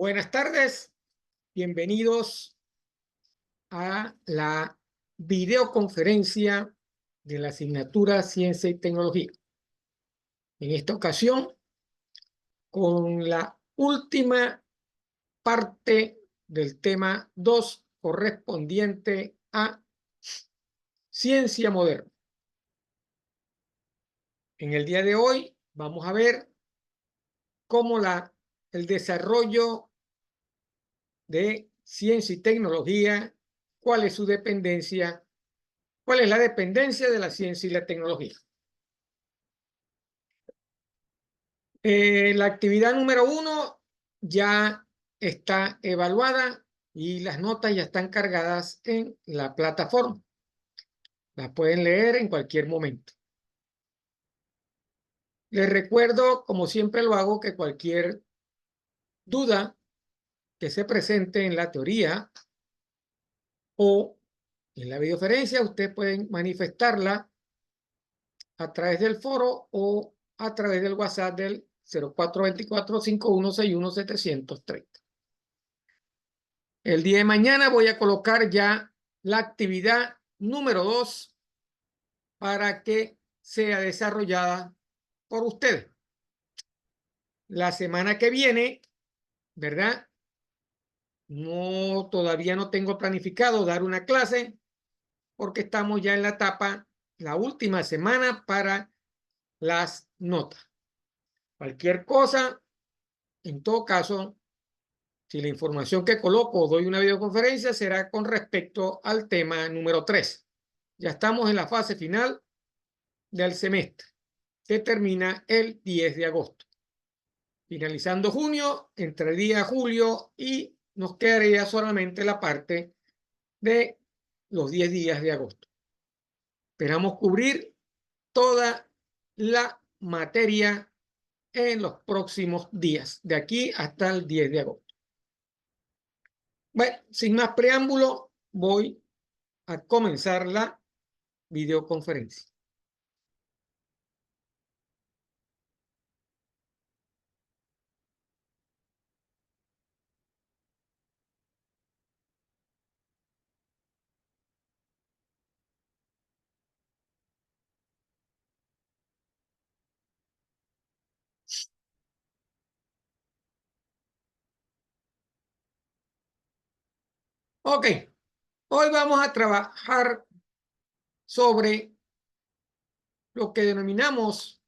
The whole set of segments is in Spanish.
Buenas tardes, bienvenidos a la videoconferencia de la asignatura Ciencia y Tecnología. En esta ocasión, con la última parte del tema 2 correspondiente a Ciencia Moderna. En el día de hoy vamos a ver cómo el desarrollo de ciencia y tecnología, cuál es su dependencia, cuál es la dependencia de la ciencia y la tecnología. La actividad número 1 ya está evaluada y las notas ya están cargadas en la plataforma. Las pueden leer en cualquier momento. Les recuerdo, como siempre lo hago, que cualquier duda que se presente en la teoría o en la videoconferencia, ustedes pueden manifestarla a través del foro o a través del WhatsApp del 0424-5161-730. El día de mañana voy a colocar ya la actividad número 2 para que sea desarrollada por ustedes. La semana que viene, ¿verdad? Todavía no tengo planificado dar una clase porque estamos ya en la etapa, la última semana para las notas. Cualquier cosa, en todo caso, si la información que coloco o doy una videoconferencia será con respecto al tema número 3. Ya estamos en la fase final del semestre, que termina el 10 de agosto. Finalizando junio, entraría julio y nos quedaría solamente la parte de los 10 días de agosto. Esperamos cubrir toda la materia en los próximos días, de aquí hasta el 10 de agosto. Bueno, sin más preámbulo, voy a comenzar la videoconferencia. Ok, hoy vamos a trabajar sobre lo que denominamos,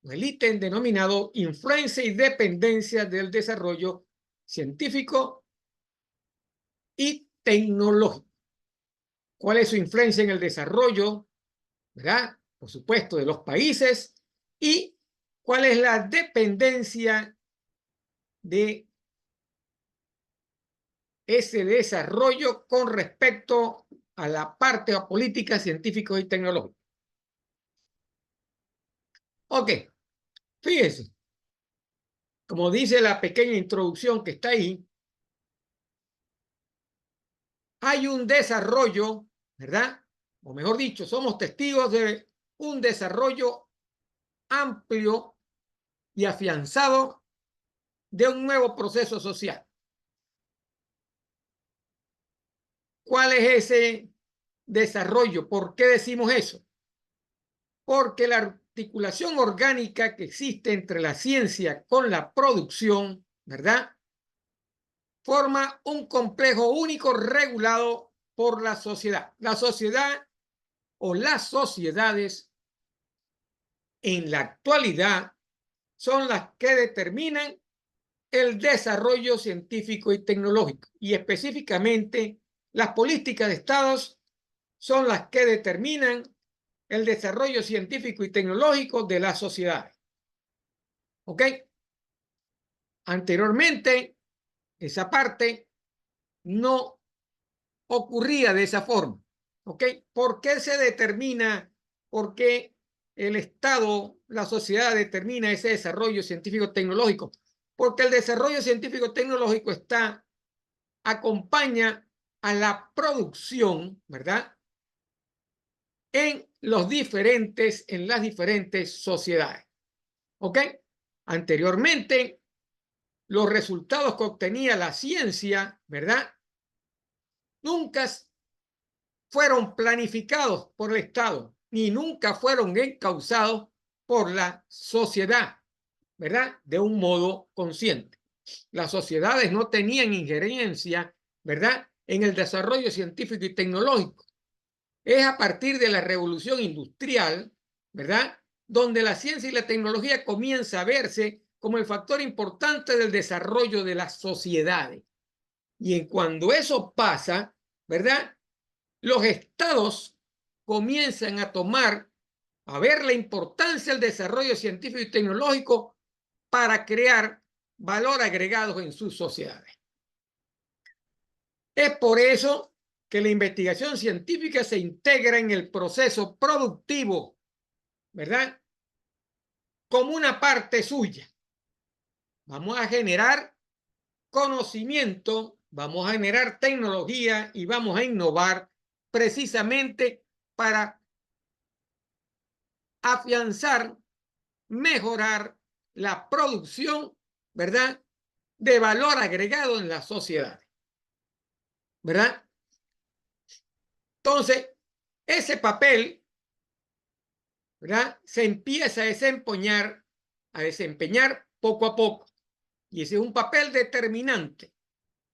el ítem denominado influencia y dependencia del desarrollo científico y tecnológico. ¿Cuál es su influencia en el desarrollo, verdad? Por supuesto, de los países, y cuál es la dependencia de ese desarrollo con respecto a la parte política, científica y tecnológica. Ok, fíjense, como dice la pequeña introducción que está ahí, hay un desarrollo, ¿verdad? O mejor dicho, somos testigos de un desarrollo amplio y afianzado de un nuevo proceso social. ¿Cuál es ese desarrollo? ¿Por qué decimos eso? Porque la articulación orgánica que existe entre la ciencia con la producción, ¿verdad? Forma un complejo único regulado por la sociedad. La sociedad o las sociedades en la actualidad son las que determinan el desarrollo científico y tecnológico, y específicamente las políticas de estados son las que determinan el desarrollo científico y tecnológico de las sociedades. ¿Ok? Anteriormente, esa parte no ocurría de esa forma. ¿Ok? ¿Por qué se determina, por qué el Estado, la sociedad determina ese desarrollo científico-tecnológico? Porque el desarrollo científico-tecnológico acompaña a la producción, ¿verdad? En las diferentes sociedades. ¿Ok? Anteriormente, los resultados que obtenía la ciencia, ¿verdad? Nunca fueron planificados por el Estado, ni nunca fueron encausados por la sociedad, ¿verdad? De un modo consciente. Las sociedades no tenían injerencia, ¿verdad?, en el desarrollo científico y tecnológico. Es a partir de la revolución industrial, ¿verdad?, donde la ciencia y la tecnología comienza a verse como el factor importante del desarrollo de las sociedades. Y en cuando eso pasa, ¿verdad?, los estados comienzan a ver la importancia del desarrollo científico y tecnológico para crear valor agregado en sus sociedades. Es por eso que la investigación científica se integra en el proceso productivo, ¿verdad?, como una parte suya. Vamos a generar conocimiento, vamos a generar tecnología y vamos a innovar precisamente para afianzar, mejorar la producción, ¿verdad?, de valor agregado en la sociedad, ¿verdad? Entonces, ese papel, ¿verdad?, se empieza a desempeñar poco a poco. Y ese es un papel determinante,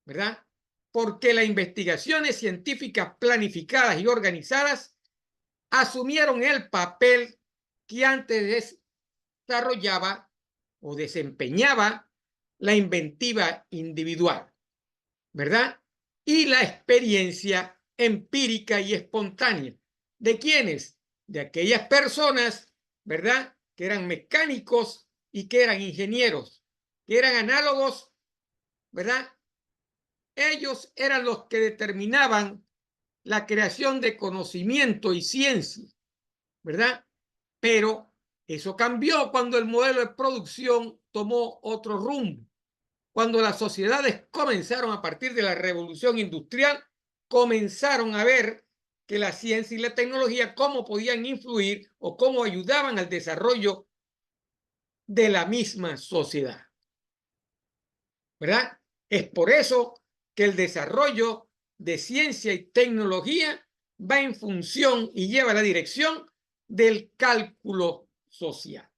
¿verdad? Porque las investigaciones científicas planificadas y organizadas asumieron el papel que antes desarrollaba o desempeñaba la inventiva individual, ¿verdad? Y la experiencia empírica y espontánea. ¿De quiénes? De aquellas personas, ¿verdad?, que eran mecánicos y que eran ingenieros, que eran análogos, ¿verdad? Ellos eran los que determinaban la creación de conocimiento y ciencia, ¿verdad? Pero eso cambió cuando el modelo de producción tomó otro rumbo. Cuando las sociedades comenzaron, a partir de la revolución industrial, comenzaron a ver que la ciencia y la tecnología cómo podían influir o cómo ayudaban al desarrollo de la misma sociedad, ¿verdad? Es por eso que el desarrollo de ciencia y tecnología va en función y lleva la dirección del cálculo social.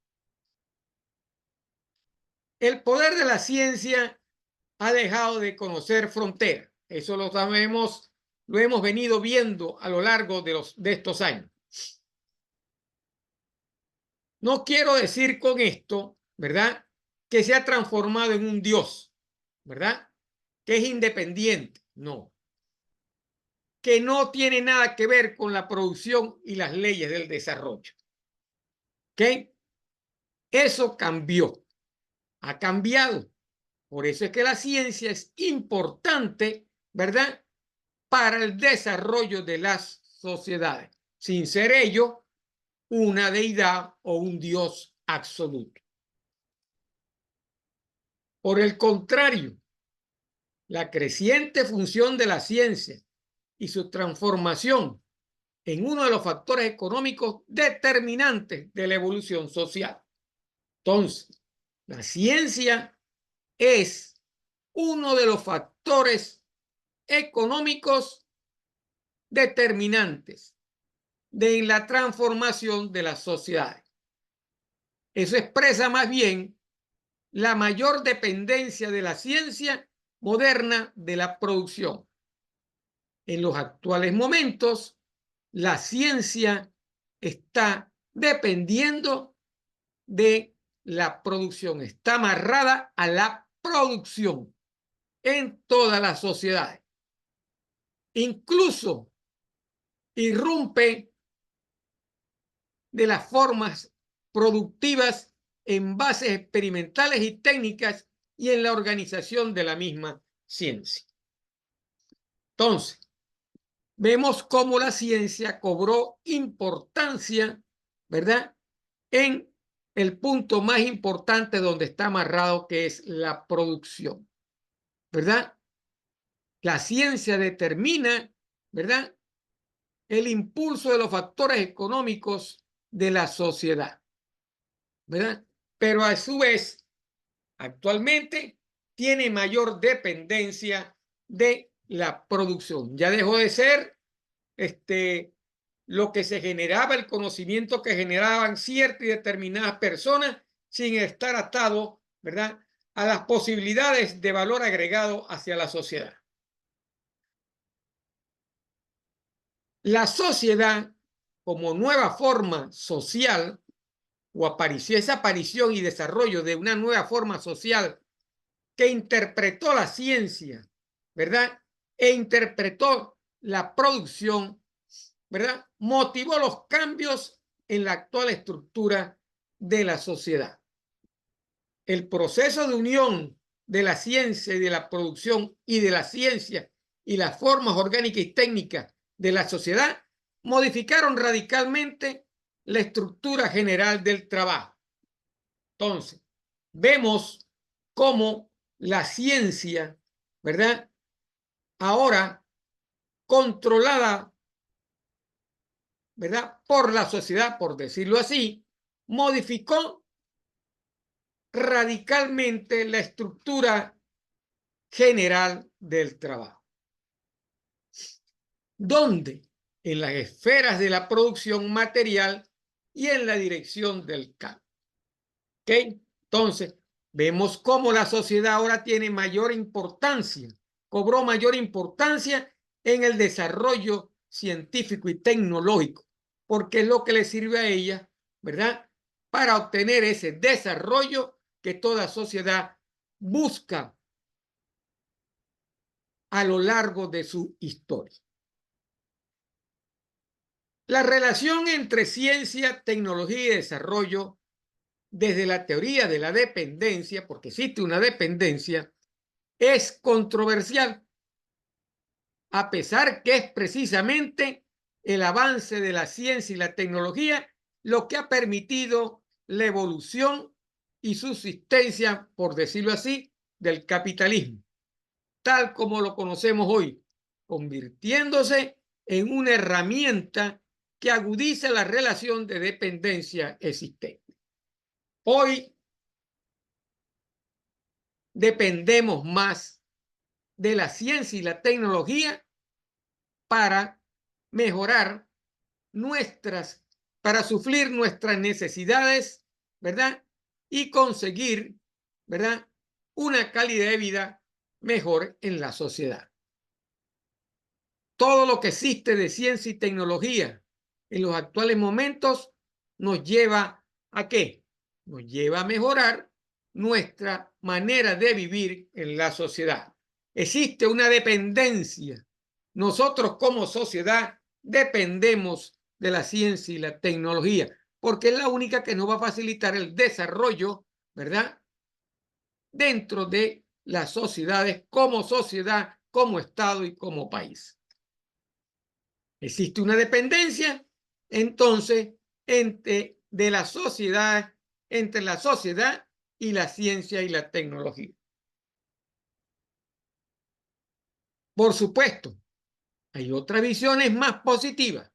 El poder de la ciencia ha dejado de conocer fronteras. Eso lo sabemos, lo hemos venido viendo a lo largo de estos años. No quiero decir con esto, ¿verdad?, que se ha transformado en un Dios, ¿verdad?, que es independiente. No. Que no tiene nada que ver con la producción y las leyes del desarrollo. ¿Ok? Eso cambió. Ha cambiado. Por eso es que la ciencia es importante, ¿verdad?, para el desarrollo de las sociedades, sin ser ello una deidad o un Dios absoluto. Por el contrario, la creciente función de la ciencia y su transformación en uno de los factores económicos determinantes de la evolución social. Entonces, la ciencia es uno de los factores económicos determinantes de la transformación de las sociedades. Eso expresa más bien la mayor dependencia de la ciencia moderna de la producción. En los actuales momentos, la ciencia está dependiendo de la producción, está amarrada a la producción en todas las sociedades. Incluso irrumpe de las formas productivas en bases experimentales y técnicas y en la organización de la misma ciencia. Entonces, vemos cómo la ciencia cobró importancia, ¿verdad?, en el punto más importante donde está amarrado, que es la producción, ¿verdad? La ciencia determina, ¿verdad?, el impulso de los factores económicos de la sociedad, ¿verdad? Pero a su vez, actualmente tiene mayor dependencia de la producción. Ya dejó de ser lo que se generaba, el conocimiento que generaban ciertas y determinadas personas sin estar atado, ¿verdad?, a las posibilidades de valor agregado hacia la sociedad. La sociedad, como nueva forma social, esa aparición y desarrollo de una nueva forma social que interpretó la ciencia, ¿verdad?, e interpretó la producción, ¿verdad?, motivó los cambios en la actual estructura de la sociedad. El proceso de unión de la ciencia y de la producción y de la ciencia y las formas orgánicas y técnicas de la sociedad modificaron radicalmente la estructura general del trabajo. Entonces, vemos cómo la ciencia, ¿verdad?, ahora controlada, ¿verdad?, por la sociedad, por decirlo así, modificó radicalmente la estructura general del trabajo. ¿Dónde? En las esferas de la producción material y en la dirección del cambio. ¿Ok? Entonces, vemos cómo la sociedad ahora tiene mayor importancia, cobró mayor importancia en el desarrollo científico y tecnológico, porque es lo que le sirve a ella, ¿verdad?, para obtener ese desarrollo que toda sociedad busca a lo largo de su historia. La relación entre ciencia, tecnología y desarrollo, desde la teoría de la dependencia, porque existe una dependencia, es controversial, a pesar que es precisamente el avance de la ciencia y la tecnología lo que ha permitido la evolución y subsistencia, por decirlo así, del capitalismo, tal como lo conocemos hoy, convirtiéndose en una herramienta que agudiza la relación de dependencia existente. Hoy dependemos más de la ciencia y la tecnología para mejorar para suplir nuestras necesidades, ¿verdad?, y conseguir, ¿verdad?, una calidad de vida mejor en la sociedad. Todo lo que existe de ciencia y tecnología en los actuales momentos nos lleva ¿a qué? Nos lleva a mejorar nuestra manera de vivir en la sociedad. Existe una dependencia. Nosotros como sociedad dependemos de la ciencia y la tecnología, porque es la única que nos va a facilitar el desarrollo, ¿verdad?, dentro de las sociedades, como Estado y como país. Existe una dependencia, entonces, entre la sociedad y la ciencia y la tecnología. Por supuesto, hay otras visiones más positivas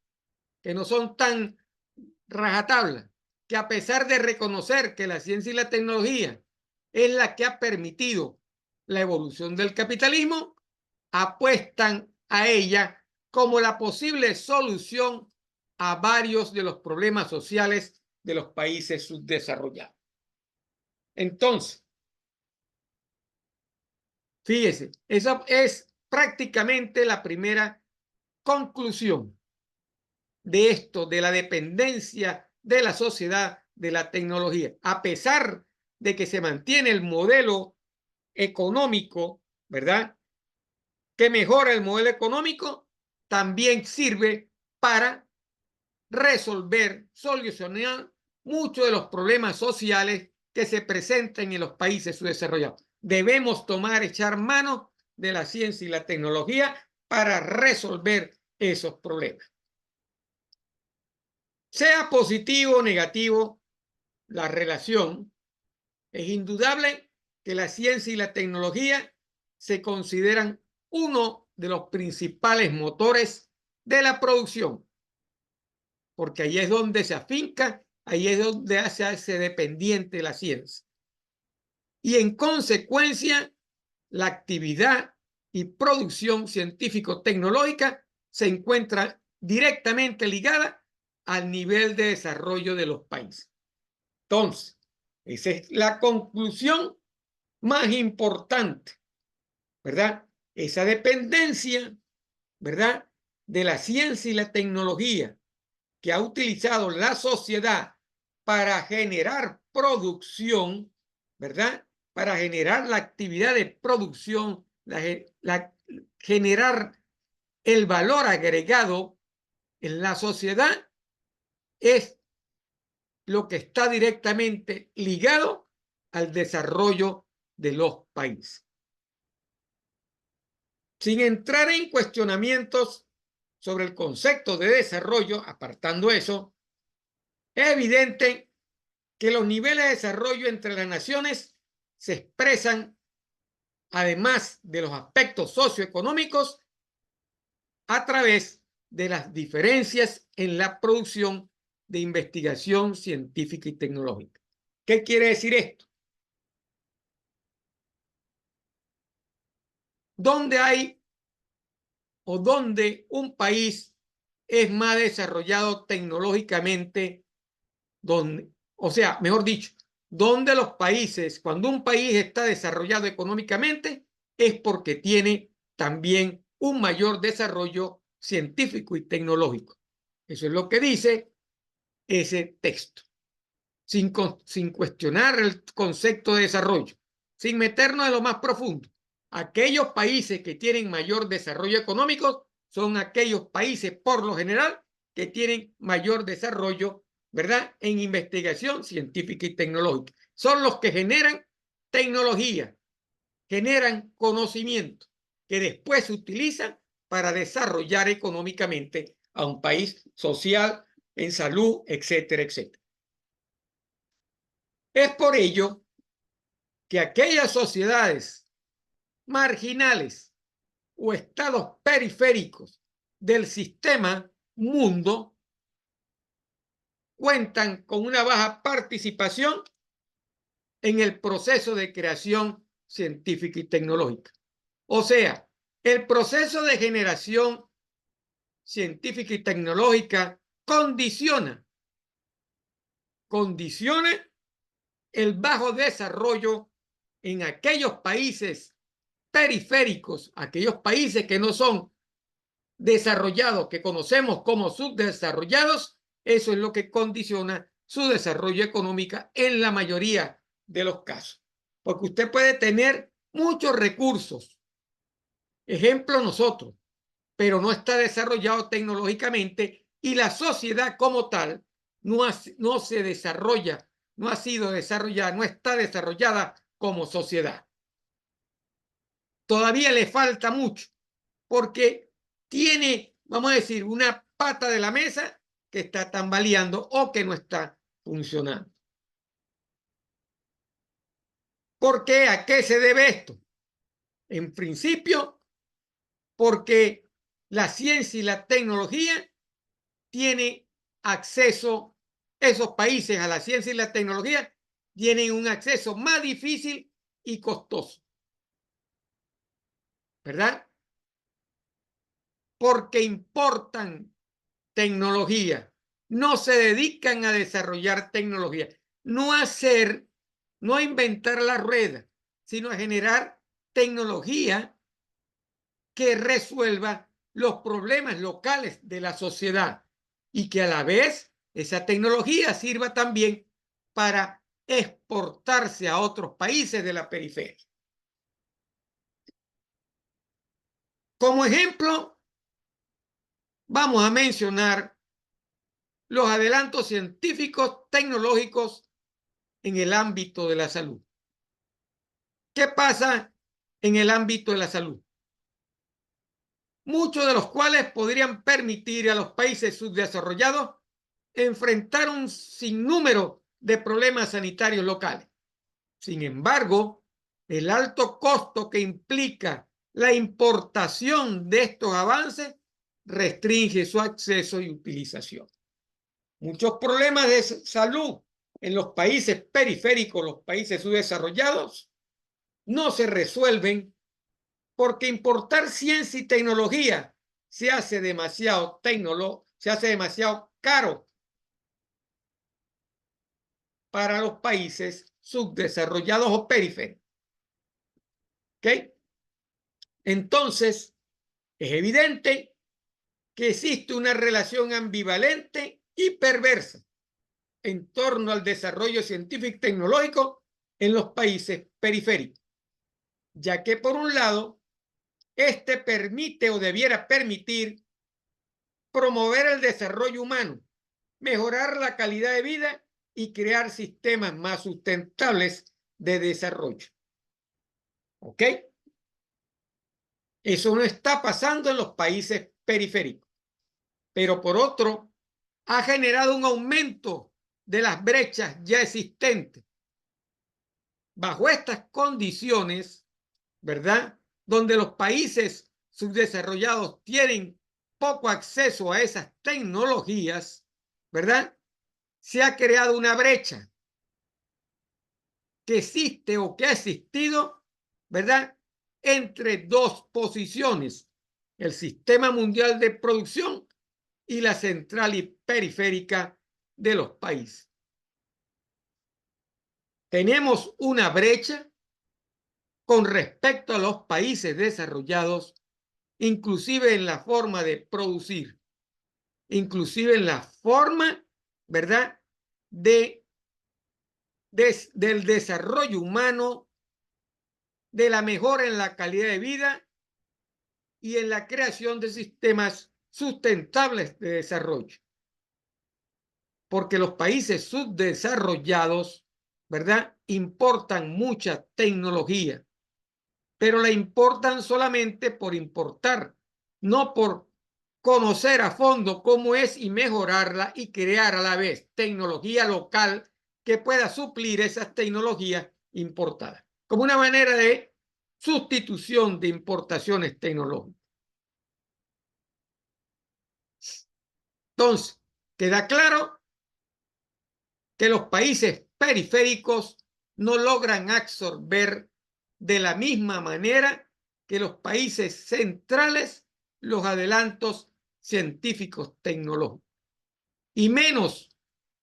que no son tan rajatabla, que a pesar de reconocer que la ciencia y la tecnología es la que ha permitido la evolución del capitalismo, apuestan a ella como la posible solución a varios de los problemas sociales de los países subdesarrollados. Entonces, fíjese, esa es prácticamente la primera conclusión de esto, de la dependencia de la sociedad de la tecnología. A pesar de que se mantiene el modelo económico, ¿verdad?, que mejora el modelo económico, también sirve para solucionar muchos de los problemas sociales que se presentan en los países subdesarrollados. Debemos echar mano de la ciencia y la tecnología para resolver esos problemas. Sea positivo o negativo la relación, es indudable que la ciencia y la tecnología se consideran uno de los principales motores de la producción, porque ahí es donde se afinca, ahí es donde se hace dependiente la ciencia. Y en consecuencia, la actividad y producción científico-tecnológica se encuentra directamente ligada al nivel de desarrollo de los países. Entonces, esa es la conclusión más importante, ¿verdad? Esa dependencia, ¿verdad?, de la ciencia y la tecnología que ha utilizado la sociedad para generar producción, ¿verdad?, para generar la actividad de producción, generar el valor agregado en la sociedad, es lo que está directamente ligado al desarrollo de los países. Sin entrar en cuestionamientos sobre el concepto de desarrollo, apartando eso, es evidente que los niveles de desarrollo entre las naciones se expresan, además de los aspectos socioeconómicos, a través de las diferencias en la producción de investigación científica y tecnológica. ¿Qué quiere decir esto? ¿Dónde hay o dónde un país es más desarrollado tecnológicamente? O sea, mejor dicho, donde los países, cuando un país está desarrollado económicamente, es porque tiene también un mayor desarrollo científico y tecnológico. Eso es lo que dice ese texto, sin cuestionar el concepto de desarrollo, sin meternos en lo más profundo. Aquellos países que tienen mayor desarrollo económico son aquellos países, por lo general, que tienen mayor desarrollo, ¿verdad?, en investigación científica y tecnológica. Son los que generan tecnología, generan conocimiento, que después se utilizan para desarrollar económicamente a un país social, en salud, etcétera, etcétera. Es por ello que aquellas sociedades marginales o estados periféricos del sistema mundo cuentan con una baja participación en el proceso de creación científica y tecnológica. O sea, el proceso de generación científica y tecnológica condiciona el bajo desarrollo en aquellos países periféricos, aquellos países que no son desarrollados, que conocemos como subdesarrollados. Eso es lo que condiciona su desarrollo económico en la mayoría de los casos. Porque usted puede tener muchos recursos, ejemplo nosotros, pero no está desarrollado tecnológicamente y la sociedad como tal no se desarrolla, no ha sido desarrollada, no está desarrollada como sociedad. Todavía le falta mucho porque tiene, vamos a decir, una pata de la mesa que está tambaleando o que no está funcionando. ¿Por qué? ¿A qué se debe esto? En principio, porque la ciencia y la tecnología tienen acceso, esos países a la ciencia y la tecnología tienen un acceso más difícil y costoso, ¿verdad? Porque importan tecnología, no se dedican a desarrollar tecnología, no a inventar la rueda, sino a generar tecnología que resuelva los problemas locales de la sociedad y que a la vez esa tecnología sirva también para exportarse a otros países de la periferia. Como ejemplo, vamos a mencionar los adelantos científicos tecnológicos en el ámbito de la salud. ¿Qué pasa en el ámbito de la salud? Muchos de los cuales podrían permitir a los países subdesarrollados enfrentar un sinnúmero de problemas sanitarios locales. Sin embargo, el alto costo que implica la importación de estos avances restringe su acceso y utilización. Muchos problemas de salud en los países periféricos, los países subdesarrollados, no se resuelven porque importar ciencia y tecnología se hace demasiado caro para los países subdesarrollados o periféricos. ¿Ok? Entonces, es evidente que existe una relación ambivalente y perversa en torno al desarrollo científico y tecnológico en los países periféricos, ya que por un lado, este permite o debiera permitir promover el desarrollo humano, mejorar la calidad de vida y crear sistemas más sustentables de desarrollo. ¿Ok? Eso no está pasando en los países periféricos, pero por otro, ha generado un aumento de las brechas ya existentes. Bajo estas condiciones, ¿verdad? Donde los países subdesarrollados tienen poco acceso a esas tecnologías, ¿verdad? Se ha creado una brecha que existe o que ha existido, ¿verdad? Entre dos posiciones, el sistema mundial de producción y la central y periférica de los países. Tenemos una brecha con respecto a los países desarrollados, inclusive en la forma de producir, inclusive en la forma, ¿verdad?, del desarrollo humano, de la mejora en la calidad de vida y en la creación de sistemas sustentables de desarrollo. Porque los países subdesarrollados, ¿verdad?, importan mucha tecnología, pero la importan solamente por importar, no por conocer a fondo cómo es y mejorarla y crear a la vez tecnología local que pueda suplir esas tecnologías importadas, como una manera de sustitución de importaciones tecnológicas. Entonces, queda claro que los países periféricos no logran absorber de la misma manera que los países centrales los adelantos científicos tecnológicos, y menos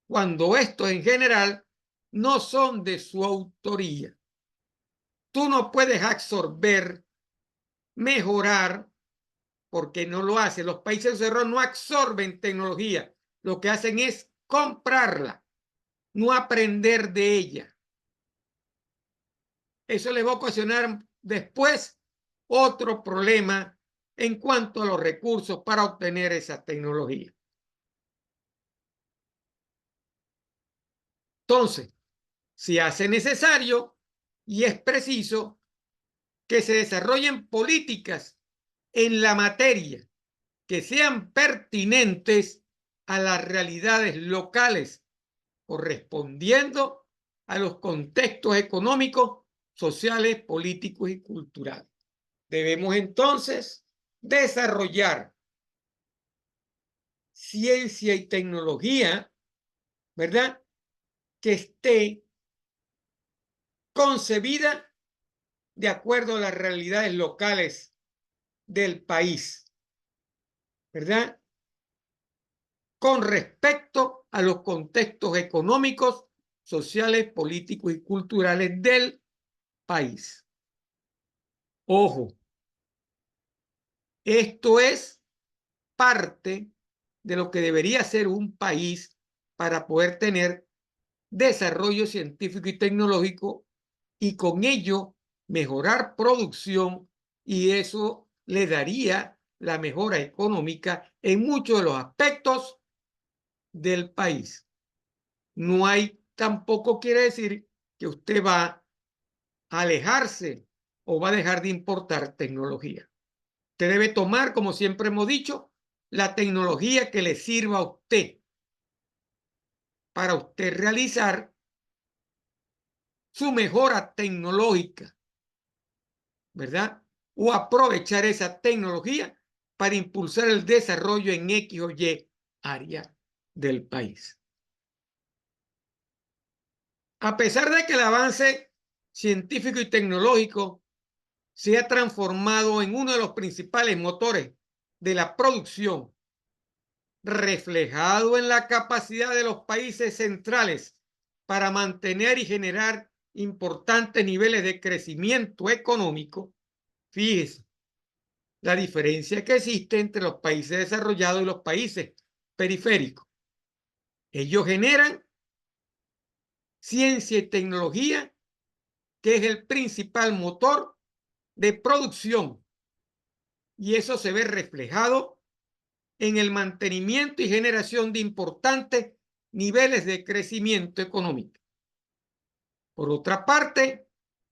cuando estos en general no son de su autoría. Tú no puedes absorber, mejorar, porque no lo hacen. Los países de desarrollo no absorben tecnología, lo que hacen es comprarla, no aprender de ella. Eso le va a ocasionar después otro problema en cuanto a los recursos para obtener esa tecnología. Entonces, se hace necesario y es preciso que se desarrollen políticas en la materia que sean pertinentes a las realidades locales, correspondiendo a los contextos económicos, sociales, políticos y culturales. Debemos entonces desarrollar ciencia y tecnología, ¿verdad?, que esté concebida de acuerdo a las realidades locales del país, ¿verdad?, con respecto a los contextos económicos, sociales, políticos y culturales del país. Ojo, esto es parte de lo que debería ser un país para poder tener desarrollo científico y tecnológico y con ello mejorar producción, y eso le daría la mejora económica en muchos de los aspectos del país. No hay, tampoco quiere decir que usted va a alejarse o va a dejar de importar tecnología. Usted debe tomar, como siempre hemos dicho, la tecnología que le sirva a usted para usted realizar su mejora tecnológica, ¿verdad? O aprovechar esa tecnología para impulsar el desarrollo en X o Y área del país. A pesar de que el avance científico y tecnológico se ha transformado en uno de los principales motores de la producción, reflejado en la capacidad de los países centrales para mantener y generar importantes niveles de crecimiento económico. Fíjese la diferencia que existe entre los países desarrollados y los países periféricos. Ellos generan ciencia y tecnología, que es el principal motor de producción, y eso se ve reflejado en el mantenimiento y generación de importantes niveles de crecimiento económico. Por otra parte,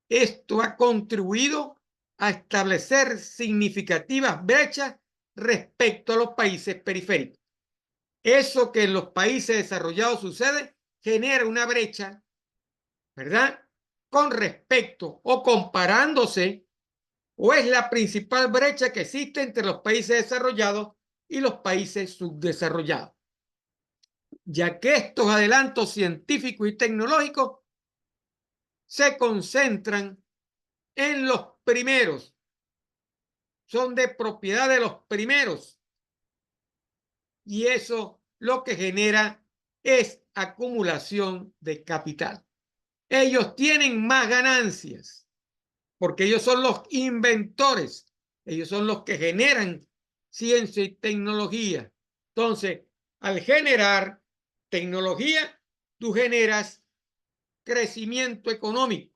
esto ha contribuido a establecer significativas brechas respecto a los países periféricos. Eso que en los países desarrollados sucede genera una brecha, ¿verdad? Con respecto o comparándose, o es la principal brecha que existe entre los países desarrollados y los países subdesarrollados, ya que estos adelantos científicos y tecnológicos se concentran en los primeros, son de propiedad de los primeros, y eso lo que genera es acumulación de capital. Ellos tienen más ganancias porque ellos son los inventores, ellos son los que generan ciencia y tecnología. Entonces, al generar tecnología, tú generas crecimiento económico,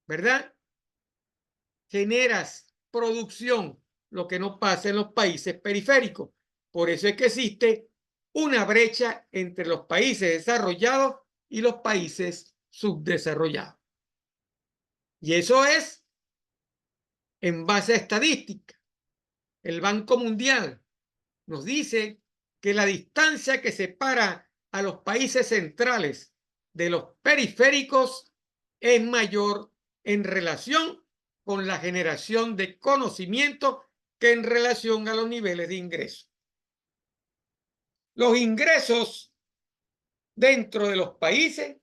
¿verdad? Generas producción, lo que no pasa en los países periféricos. Por eso es que existe una brecha entre los países desarrollados y los países subdesarrollados. Y eso es en base a estadística. El Banco Mundial nos dice que la distancia que separa a los países centrales de los periféricos es mayor en relación con la generación de conocimiento que en relación a los niveles de ingreso. Los ingresos dentro de los países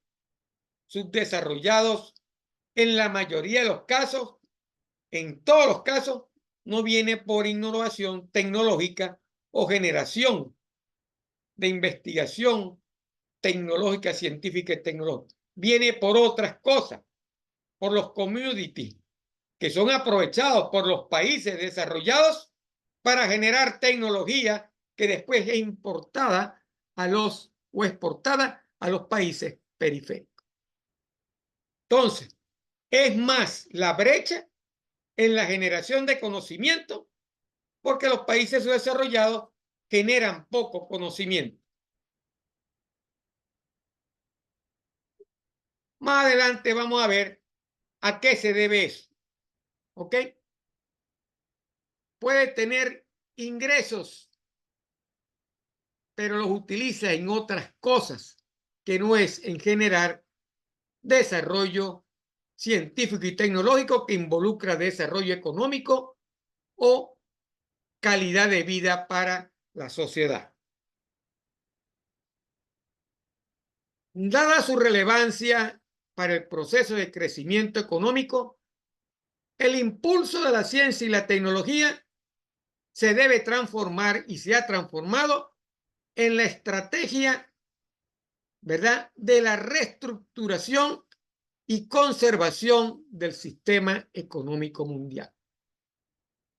subdesarrollados, en la mayoría de los casos, en todos los casos, no viene por innovación tecnológica o generación de investigación tecnológica, científica y tecnológica. Viene por otras cosas, por los commodities que son aprovechados por los países desarrollados para generar tecnología que después es importada o exportada a los países periféricos. Entonces, es más la brecha en la generación de conocimiento, porque los países subdesarrollados generan poco conocimiento. Más adelante vamos a ver a qué se debe eso. ¿Ok? Puede tener ingresos, pero los utiliza en otras cosas, que no es en generar desarrollo científico y tecnológico que involucra desarrollo económico o calidad de vida para la sociedad. Dada su relevancia para el proceso de crecimiento económico, el impulso de la ciencia y la tecnología se debe transformar y se ha transformado en la estrategia, ¿verdad?, de la reestructuración y conservación del sistema económico mundial.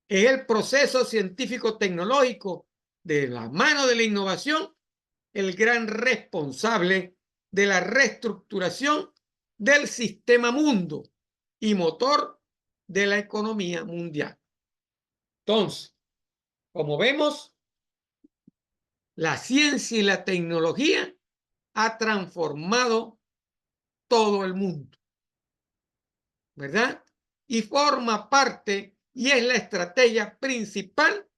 Es el proceso científico-tecnológico de la mano de la innovación el gran responsable de la reestructuración del sistema mundo y motor de la economía mundial. Entonces, como vemos, la ciencia y la tecnología ha transformado todo el mundo, ¿verdad? Y forma parte y es la estrategia principal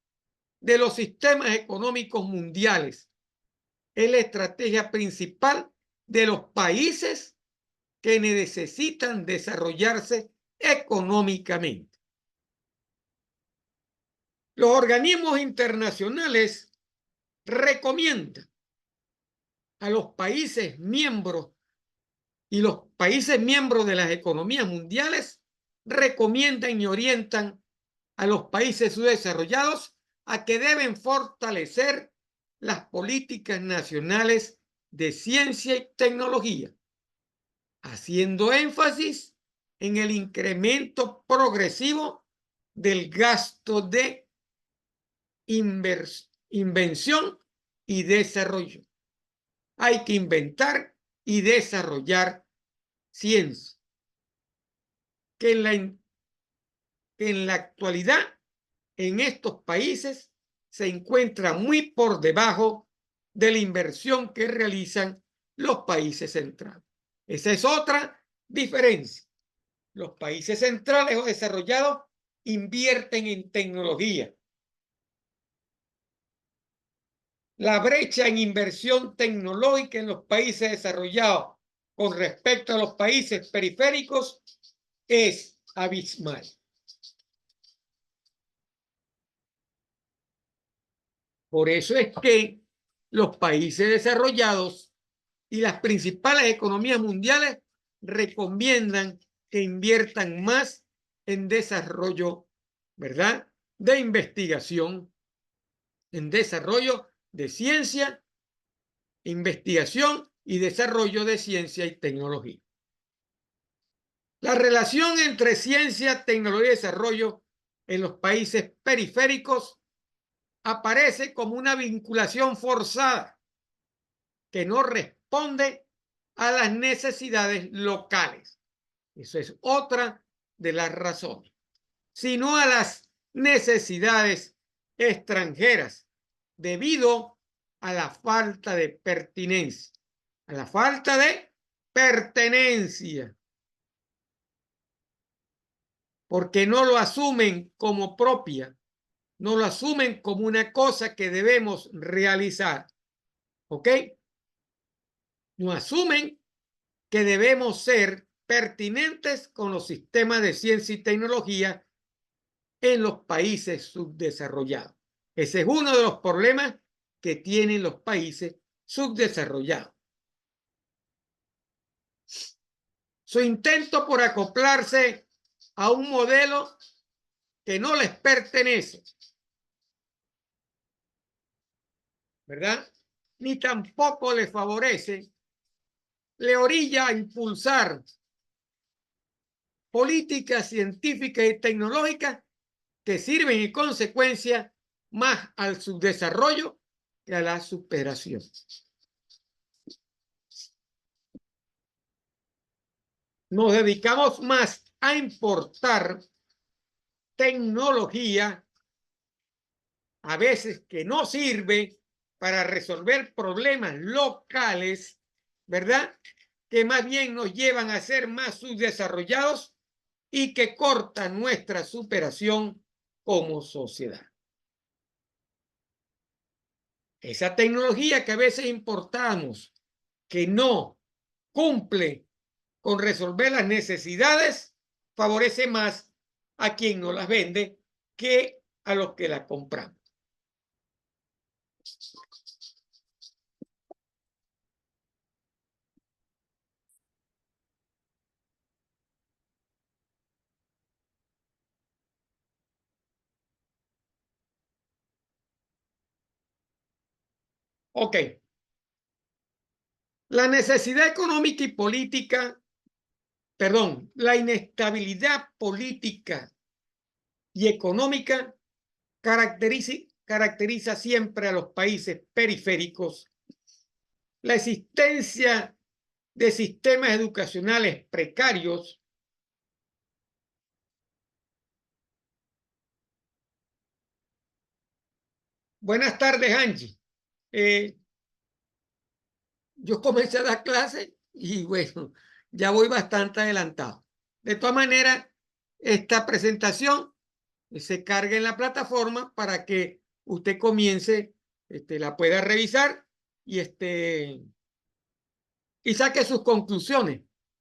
de los sistemas económicos mundiales. Es la estrategia principal de los países que necesitan desarrollarse económicamente. Los organismos internacionales recomiendan a los países miembros y los países miembros de las economías mundiales recomiendan y orientan a los países subdesarrollados a que deben fortalecer las políticas nacionales de ciencia y tecnología, haciendo énfasis en el incremento progresivo del gasto de invención y desarrollo. Hay que inventar y desarrollar ciencia, que en la actualidad en estos países se encuentra muy por debajo de la inversión que realizan los países centrales. Esa es otra diferencia. Los países centrales o desarrollados invierten en tecnología. La brecha en inversión tecnológica en los países desarrollados con respecto a los países periféricos es abismal. Por eso es que los países desarrollados y las principales economías mundiales recomiendan que inviertan más en desarrollo, ¿verdad?, de investigación, en desarrollo de ciencia, investigación y desarrollo de ciencia y tecnología. La relación entre ciencia, tecnología y desarrollo en los países periféricos aparece como una vinculación forzada que no responde a las necesidades locales. Eso es otra de las razones, sino a las necesidades extranjeras debido a la falta de pertinencia, a la falta de pertenencia, porque no lo asumen como propia, no lo asumen como una cosa que debemos realizar, ¿ok? No asumen que debemos ser pertinentes con los sistemas de ciencia y tecnología en los países subdesarrollados. Ese es uno de los problemas que tienen los países subdesarrollados. Su intento por acoplarse a un modelo que no les pertenece, ¿verdad?, ni tampoco les favorece, le orilla a impulsar políticas científicas y tecnológicas que sirven en consecuencia más al subdesarrollo que a la superación. Nos dedicamos más a importar tecnología, a veces que no sirve para resolver problemas locales, ¿verdad?, que más bien nos llevan a ser más subdesarrollados y que cortan nuestra superación como sociedad. Esa tecnología que a veces importamos, que no cumple con resolver las necesidades, favorece más a quien nos las vende que a los que la compramos. Ok. La necesidad económica y política, perdón, la inestabilidad política y económica caracteriza siempre a los países periféricos. La existencia de sistemas educacionales precarios Buenas tardes, Angie. Yo comencé a dar clases y bueno, ya voy bastante adelantado. De todas maneras, esta presentación se carga en la plataforma para que usted comience, la pueda revisar y, y saque sus conclusiones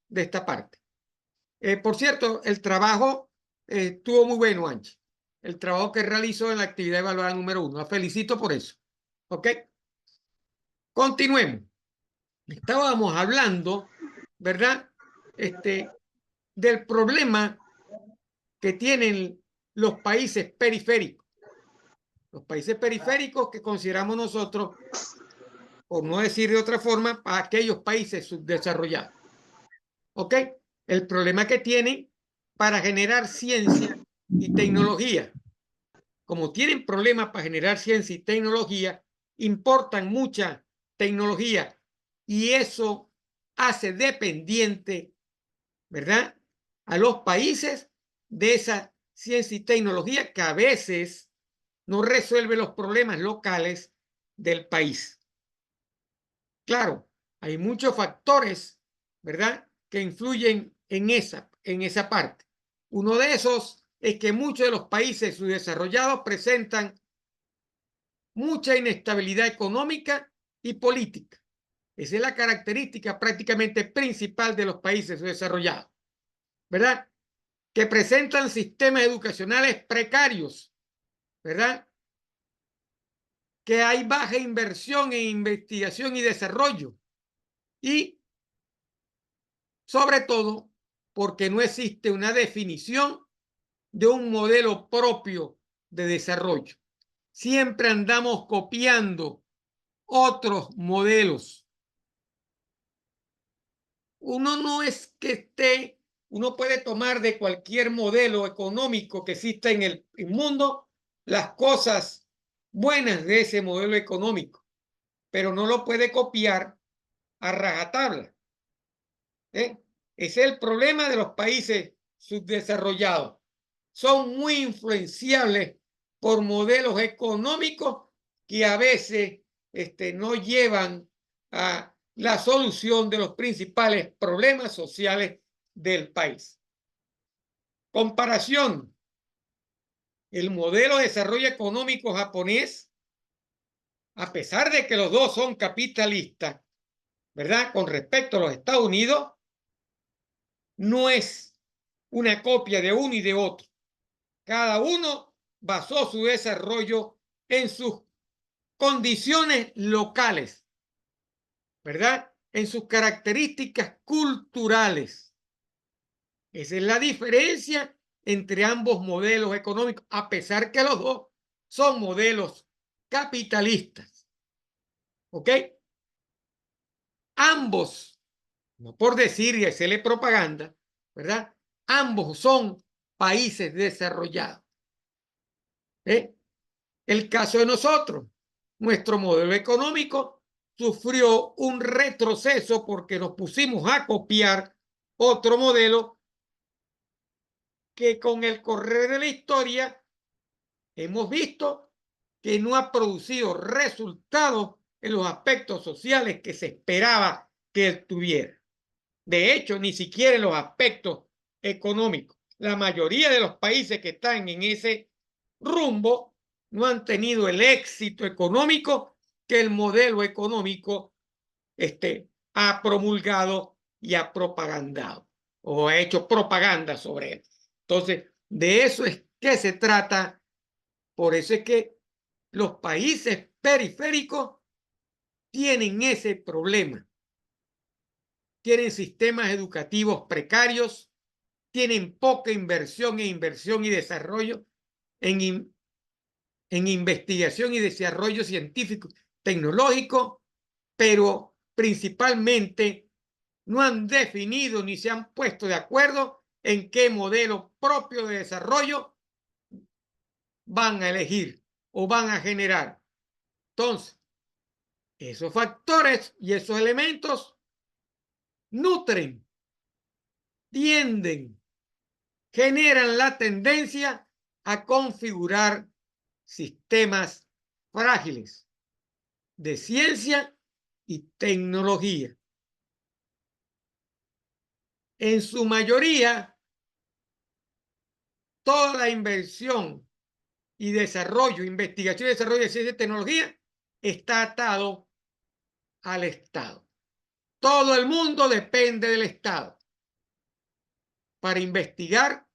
de esta parte. Por cierto, el trabajo estuvo muy bueno, Angie. El trabajo que realizó en la actividad evaluada número 1. La felicito por eso. ¿Ok? Continuemos. Estábamos hablando, ¿verdad?, del problema que tienen los países periféricos. Los países periféricos que consideramos nosotros, por no decir de otra forma, para aquellos países subdesarrollados. ¿Ok? El problema que tienen para generar ciencia y tecnología. Como tienen problemas para generar ciencia y tecnología, importan mucha tecnología y eso hace dependiente, ¿verdad?, a los países de esa ciencia y tecnología que a veces no resuelve los problemas locales del país. Claro, hay muchos factores, ¿verdad?, que influyen en esa parte. Uno de esos es que muchos de los países subdesarrollados presentan mucha inestabilidad económica y política. Esa es la característica prácticamente principal de los países subdesarrollados, ¿verdad? Que presentan sistemas educacionales precarios, ¿verdad? Que hay baja inversión en investigación y desarrollo y, sobre todo, porque no existe una definición de un modelo propio de desarrollo. Siempre andamos copiando otros modelos. Uno no es que esté, uno puede tomar de cualquier modelo económico que exista en el mundo las cosas buenas de ese modelo económico, pero no lo puede copiar a rajatabla. ¿Eh? Ese es el problema de los países subdesarrollados. Son muy influenciables por modelos económicos que a veces no llevan a la solución de los principales problemas sociales del país. Comparación. El modelo de desarrollo económico japonés, a pesar de que los dos son capitalistas, ¿verdad?, con respecto a los Estados Unidos, no es una copia de uno y de otro. Cada uno basó su desarrollo en sus condiciones locales, ¿verdad?, en sus características culturales. Esa es la diferencia entre ambos modelos económicos, a pesar que los dos son modelos capitalistas. ¿Ok? Ambos, no por decir y hacerle propaganda, ¿verdad?, ambos son países desarrollados. El caso de nosotros, nuestro modelo económico sufrió un retroceso porque nos pusimos a copiar otro modelo que con el correr de la historia hemos visto que no ha producido resultados en los aspectos sociales que se esperaba que tuviera. De hecho, ni siquiera en los aspectos económicos. La mayoría de los países que están en ese rumbo no han tenido el éxito económico que el modelo económico ha promulgado y ha propagandado o ha hecho propaganda sobre él. Entonces, de eso es que se trata. Por eso es que los países periféricos tienen ese problema. Tienen sistemas educativos precarios, tienen poca inversión y desarrollo en investigación y desarrollo científico tecnológico, pero principalmente no han definido ni se han puesto de acuerdo en qué modelo propio de desarrollo van a elegir o van a generar. Entonces, esos factores y esos elementos nutren, tienden, generan la tendencia a configurar sistemas frágiles de ciencia y tecnología. En su mayoría, toda la inversión y desarrollo, investigación y desarrollo de ciencia y tecnología está atado al Estado. Todo el mundo depende del Estado para investigar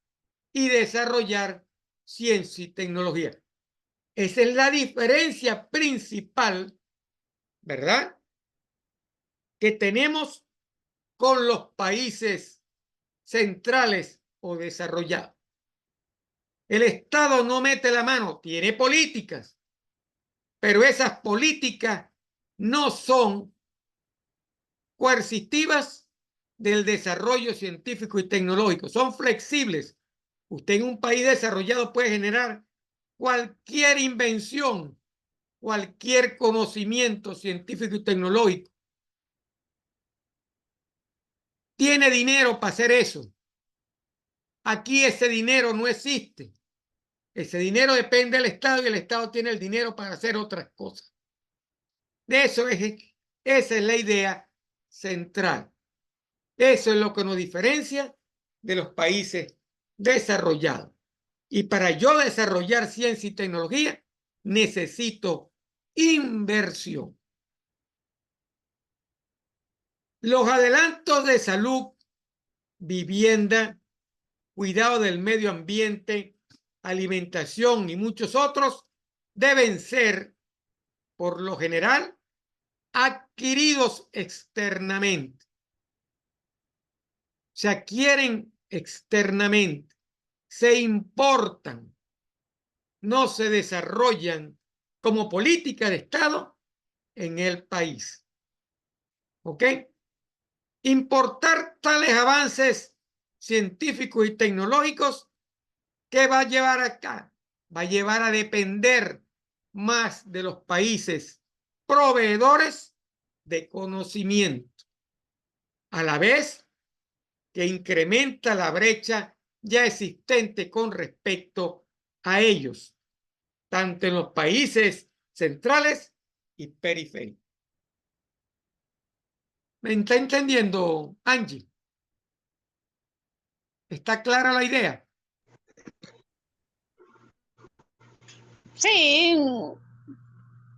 y desarrollar ciencia y tecnología. Esa es la diferencia principal, ¿verdad?, que tenemos con los países centrales o desarrollados. El Estado no mete la mano, tiene políticas, pero esas políticas no son coercitivas del desarrollo científico y tecnológico, son flexibles. Usted en un país desarrollado puede generar cualquier invención, cualquier conocimiento científico y tecnológico. Tiene dinero para hacer eso. Aquí ese dinero no existe. Ese dinero depende del Estado y el Estado tiene el dinero para hacer otras cosas. Esa es la idea central. Eso es lo que nos diferencia de los países desarrollados. Y para yo desarrollar ciencia y tecnología, necesito inversión. Los adelantos de salud, vivienda, cuidado del medio ambiente, alimentación y muchos otros deben ser, por lo general, adquiridos externamente. Se adquieren externamente, se importan, no se desarrollan como política de Estado en el país. ¿Ok? Importar tales avances científicos y tecnológicos, ¿qué va a llevar acá? Va a llevar a depender más de los países proveedores de conocimiento, a la vez que incrementa la brecha ya existente con respecto a ellos, tanto en los países centrales y periféricos. ¿Me está entendiendo, Angie? ¿Está clara la idea? Sí,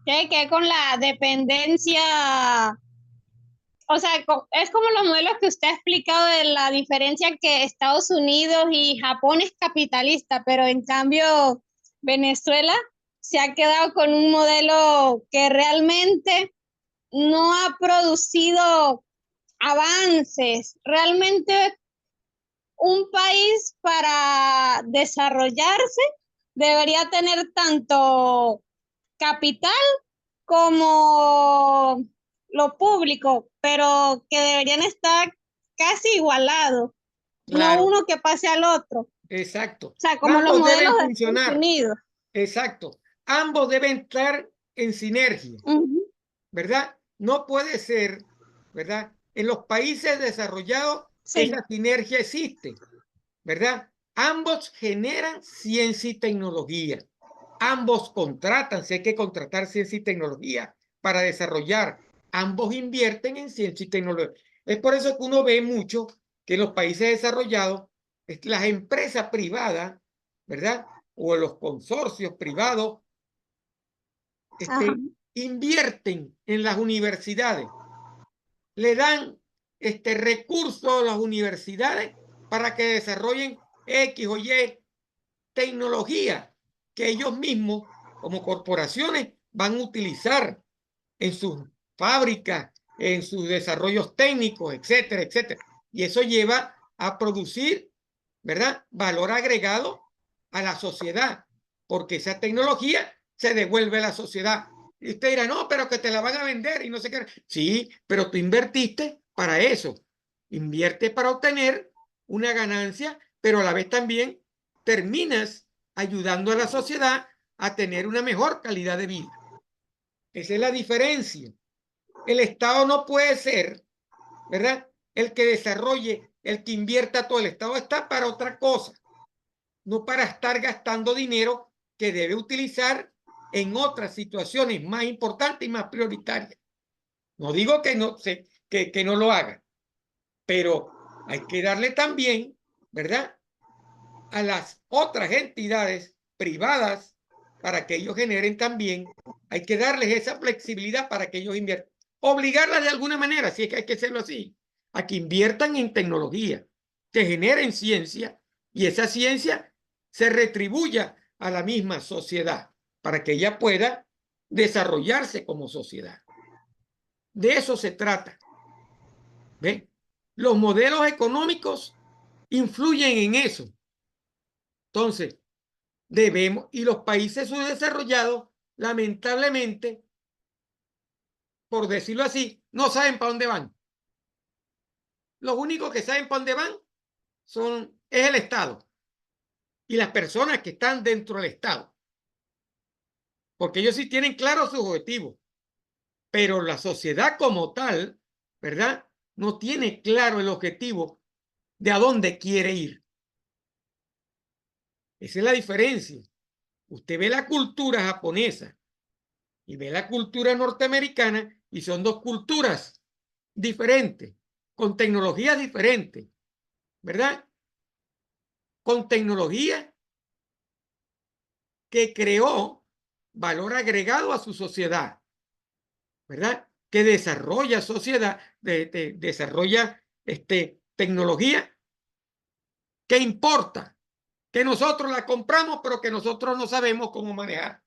que con la dependencia, o sea, es como los modelos que usted ha explicado de la diferencia que Estados Unidos y Japón es capitalista, pero en cambio Venezuela se ha quedado con un modelo que realmente no ha producido avances. Realmente un país para desarrollarse debería tener tanto capital como lo público, pero que deberían estar casi igualados, no Claro, uno que pase al otro. O exacto. sea, como los Ambos modelos deben de Estados funcionar. Unidos. Exacto. Ambos deben estar en sinergia, ¿verdad? No puede ser, ¿verdad? En los países desarrollados Sí. esa sinergia existe, ¿verdad? Ambos generan ciencia y tecnología. Ambos contratan, si hay que contratar ciencia y tecnología para desarrollar. Ambos invierten en ciencia y tecnología. Es por eso que uno ve mucho que en los países desarrollados, las empresas privadas, ¿verdad? O los consorcios privados, Ajá. invierten en las universidades, le dan recursos a las universidades para que desarrollen X o Y tecnología que ellos mismos, como corporaciones, van a utilizar en sus fábricas, en sus desarrollos técnicos, etcétera, etcétera. Y eso lleva a producir, ¿verdad?, valor agregado a la sociedad, porque esa tecnología se devuelve a la sociedad. Y usted dirá, no, pero que te la van a vender y no sé qué. Sí, pero tú invertiste para eso. Invierte para obtener una ganancia, pero a la vez también terminas ayudando a la sociedad a tener una mejor calidad de vida. Esa es la diferencia. El Estado no puede ser, ¿verdad?, el que desarrolle, el que invierta todo. El Estado está para otra cosa, no para estar gastando dinero que debe utilizar en otras situaciones más importantes y más prioritarias. No digo que que no lo haga, pero hay que darle también, ¿verdad?, a las otras entidades privadas para que ellos generen también, hay que darles esa flexibilidad para que ellos inviertan. Obligarlas de alguna manera, si es que hay que hacerlo así, a que inviertan en tecnología, que generen ciencia y esa ciencia se retribuya a la misma sociedad para que ella pueda desarrollarse como sociedad. De eso se trata. ¿Ven? Los modelos económicos influyen en eso. Entonces, y los países subdesarrollados, lamentablemente, por decirlo así, no saben para dónde van. Los únicos que saben para dónde van es el Estado y las personas que están dentro del Estado. Porque ellos sí tienen claros sus objetivos, pero la sociedad como tal, ¿verdad? No tiene claro el objetivo de a dónde quiere ir. Esa es la diferencia. Usted ve la cultura japonesa y ve la cultura norteamericana y son dos culturas diferentes, con tecnologías diferentes, ¿verdad? Con tecnología que creó valor agregado a su sociedad, ¿verdad? Que desarrolla sociedad, desarrolla tecnología que importa, que nosotros la compramos, pero que nosotros no sabemos cómo manejar.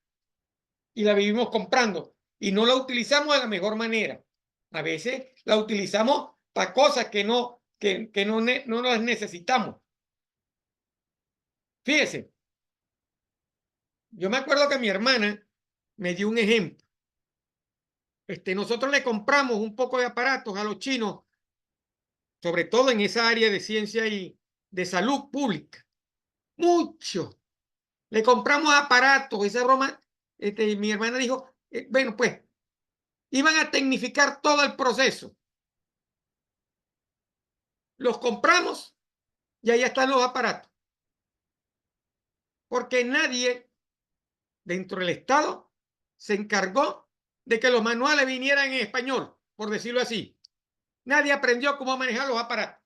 Y la vivimos comprando y no la utilizamos de la mejor manera. A veces la utilizamos para cosas que no las necesitamos. Fíjese, yo me acuerdo que mi hermana me dio un ejemplo. Nosotros le compramos un poco de aparatos a los chinos, sobre todo en esa área de ciencia y de salud pública. Mucho. Le compramos aparatos, esa broma. Mi hermana dijo, bueno, pues, iban a tecnificar todo el proceso. Los compramos y ahí están los aparatos. Porque nadie dentro del Estado se encargó de que los manuales vinieran en español, por decirlo así. Nadie aprendió cómo manejar los aparatos.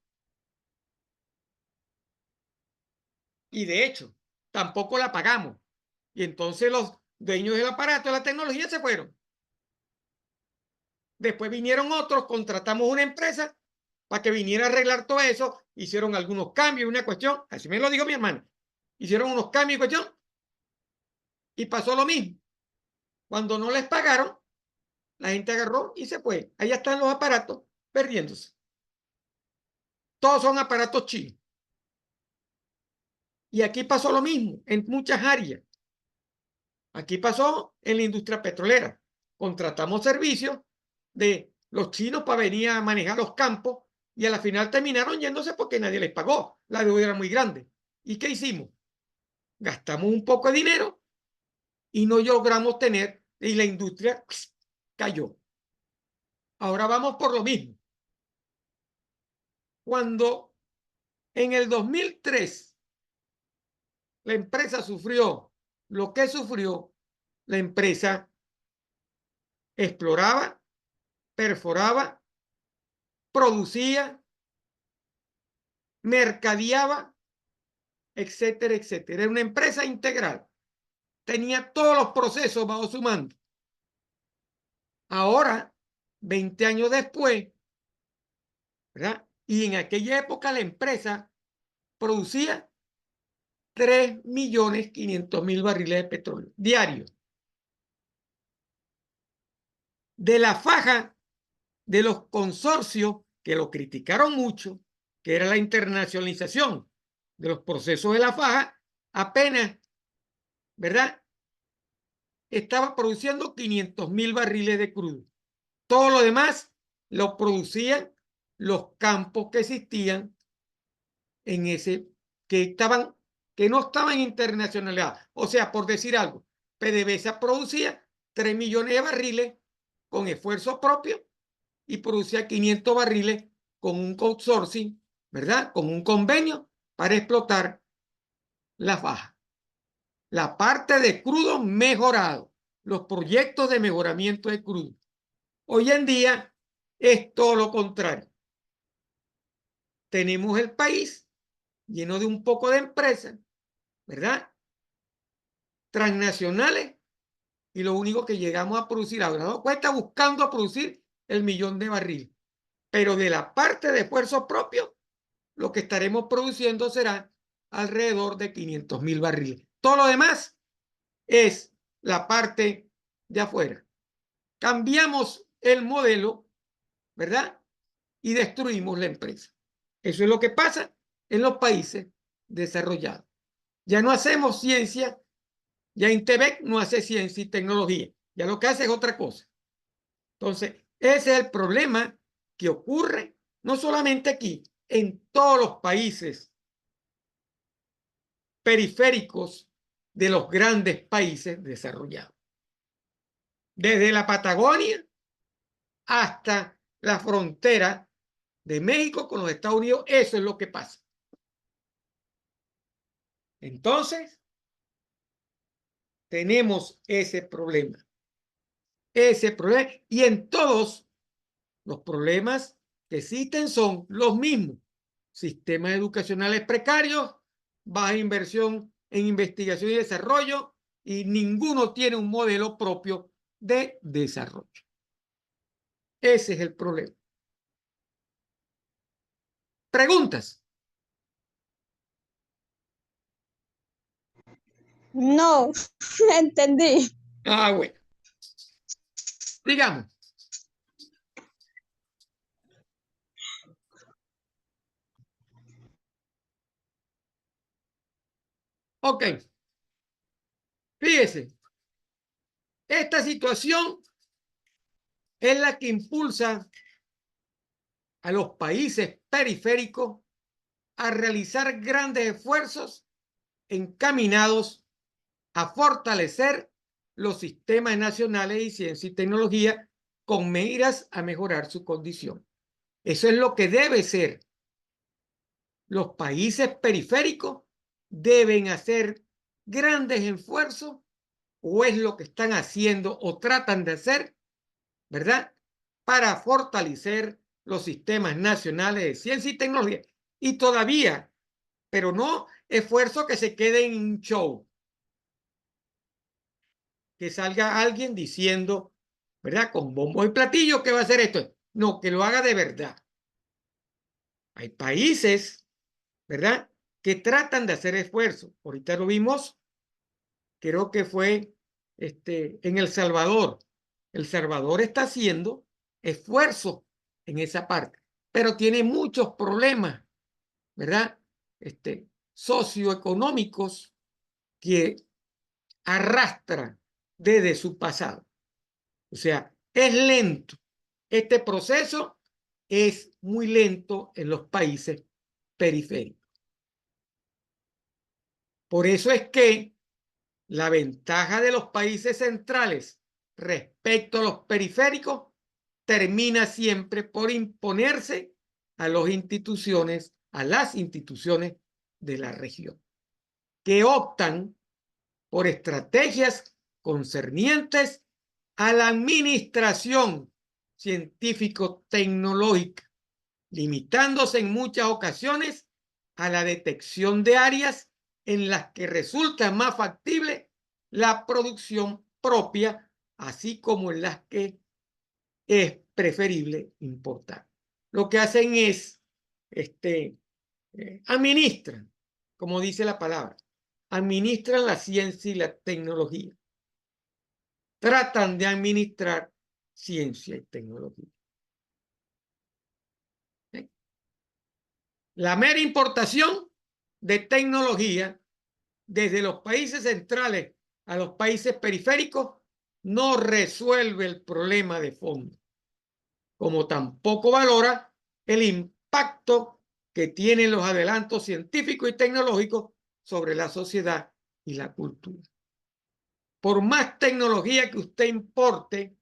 Y de hecho, tampoco la pagamos. Y entonces los dueños del aparato, de la tecnología, se fueron. Después vinieron otros, contratamos una empresa para que viniera a arreglar todo eso. Hicieron algunos cambios, una cuestión. Así me lo dijo mi hermana. Hicieron unos cambios y cuestión. Y pasó lo mismo. Cuando no les pagaron, la gente agarró y se fue. Ahí están los aparatos perdiéndose. Todos son aparatos chinos. Y aquí pasó lo mismo en muchas áreas. Aquí pasó en la industria petrolera. Contratamos servicios de los chinos para venir a manejar los campos y a la final terminaron yéndose porque nadie les pagó. La deuda era muy grande. ¿Y qué hicimos? Gastamos un poco de dinero y no logramos tener, y la industria cayó. Ahora vamos por lo mismo. Cuando en el 2003 la empresa sufrió lo que sufrió, la empresa exploraba, perforaba, producía, mercadeaba, etcétera, etcétera. Era una empresa integral. Tenía todos los procesos bajo su mando. Ahora, 20 años después, ¿verdad? Y en aquella época la empresa producía 3.500.000 barriles de petróleo diarios. De la faja de los consorcios que lo criticaron mucho, que era la internacionalización de los procesos de la faja, apenas, ¿verdad? Estaba produciendo 500.000 barriles de crudo. Todo lo demás lo producían los campos que existían en ese, que no estaban internacionalizados. O sea, por decir algo, PDVSA producía 3 millones de barriles con esfuerzo propio y producía 500 barriles con un outsourcing, ¿verdad? Con un convenio para explotar la faja. La parte de crudo mejorado, los proyectos de mejoramiento de crudo. Hoy en día es todo lo contrario. Tenemos el país lleno de un poco de empresas, ¿verdad? Transnacionales, y lo único que llegamos a producir ahora, ¿no? Cuesta buscando a producir el 1.000.000 de barriles. Pero de la parte de esfuerzo propio, lo que estaremos produciendo será alrededor de 500.000 barriles. Todo lo demás es la parte de afuera. Cambiamos el modelo, ¿verdad? Y destruimos la empresa. Eso es lo que pasa en los países desarrollados. Ya no hacemos ciencia Ya INTEBEC no hace ciencia y tecnología, ya lo que hace es otra cosa. Entonces, ese es el problema que ocurre no solamente aquí, en todos los países periféricos de los grandes países desarrollados. Desde la Patagonia hasta la frontera de México con los Estados Unidos, eso es lo que pasa. Entonces, tenemos ese problema. Y en todos los problemas que existen son los mismos. Sistemas educacionales precarios, baja inversión en investigación y desarrollo, y ninguno tiene un modelo propio de desarrollo. Ese es el problema. ¿Preguntas? No, entendí. Ah, bueno. Digamos. Ok. Fíjese. Esta situación es la que impulsa a los países periféricos a realizar grandes esfuerzos encaminados a fortalecer los sistemas nacionales de ciencia y tecnología con miras a mejorar su condición. Eso es lo que debe ser. Los países periféricos deben hacer grandes esfuerzos, o es lo que están haciendo o tratan de hacer, ¿verdad? Para fortalecer los sistemas nacionales de ciencia y tecnología. Y todavía, pero no esfuerzo que se quede en un show, que salga alguien diciendo, ¿verdad? Con bombo y platillo que va a hacer esto. No, que lo haga de verdad. Hay países, ¿verdad?, que tratan de hacer esfuerzo. Ahorita lo vimos, creo que fue en El Salvador. El Salvador está haciendo esfuerzo en esa parte, pero tiene muchos problemas, ¿verdad? Socioeconómicos que arrastra desde su pasado. O sea, es lento. Este proceso es muy lento en los países periféricos. Por eso es que la ventaja de los países centrales respecto a los periféricos termina siempre por imponerse a las instituciones de la región, que optan por estrategias concernientes a la administración científico-tecnológica, limitándose en muchas ocasiones a la detección de áreas en las que resulta más factible la producción propia, así como en las que es preferible importar. Lo que hacen es, administran, como dice la palabra, administran la ciencia y la tecnología. Tratan de administrar ciencia y tecnología. ¿Sí? La mera importación de tecnología desde los países centrales a los países periféricos no resuelve el problema de fondo, como tampoco valora el impacto que tienen los adelantos científicos y tecnológicos sobre la sociedad y la cultura. Por más tecnología que usted importe,